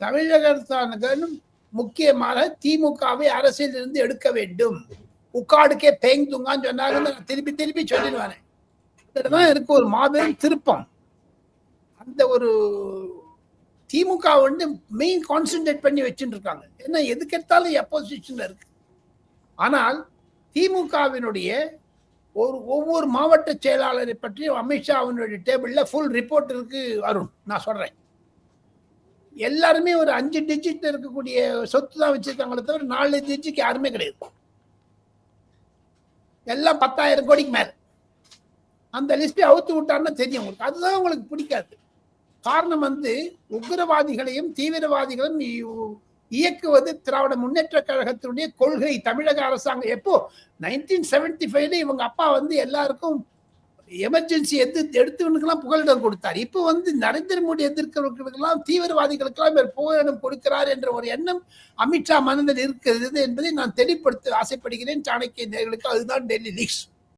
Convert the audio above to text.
தமிழக அரசாங்கம் முக்கியமாக திமுகவை அரசியல் இருந்து எடுக்க வேண்டும். உக்காடுக்கே பேங் துங்கான்னு சொன்னாங்கன்னு நான் திருப்பி திருப்பி சொல்லிடுவானே. இதுதான் இருக்கு ஒரு மாபெரும் திருப்பம். அந்த ஒரு திமுக வந்து மெயின் கான்சென்ட்ரேட் பண்ணி வச்சுட்டு இருக்காங்க. ஏன்னா எதுக்கெடுத்தாலும் அப்போசிஷன்ல இருக்கு. ஆனால் திமுகவினுடைய ஒவ்வொரு மாவட்ட செயலாளரை பற்றி அமித்ஷா அவனுடைய டேபிள்ல ஃபுல் ரிப்போர்ட் இருக்கு. அருண், நான் சொல்றேன், எல்லாருமே ஒரு 5 டிஜிட் இருக்கக்கூடிய சொத்து தான் வச்சிருக்காங்களே தவிர 4 டிஜிட் யாருமே கிடையாது. எல்லாம் 10,000 கோடிக்கு மேல. அந்த லிஸ்டை அவுத்து விட்டாருன்னா தெரியும் உங்களுக்கு. அதுதான் உங்களுக்கு பிடிக்காது. காரணம் வந்து உக்ரவாதிகளையும் தீவிரவாதிகளும் இயக்குவது திராவிட முன்னேற்ற கழகத்தினுடைய கொள்கை. தமிழக அரசாங்கம் எப்போ 1975 இவங்க அப்பா வந்து எல்லாருக்கும் எமர்ஜென்சி எடுத்துவனுக்கெல்லாம் புகலிடம் கொடுத்தார். இப்போ வந்து நரேந்திர மோடி எதிர்க்கிறவர்களுக்கெல்லாம் தீவிரவாதிகளுக்கெல்லாம் இவர் புகலிடம் கொடுக்கிறார் என்ற ஒரு எண்ணம் அமித்ஷா மனதில் இருக்கிறது என்பதை நான் தெளிவுபடுத்த ஆசைப்படுகிறேன். சாணக்கிய நேயர்களுக்கு அதுதான் டெல்லி லீக்ஸ்.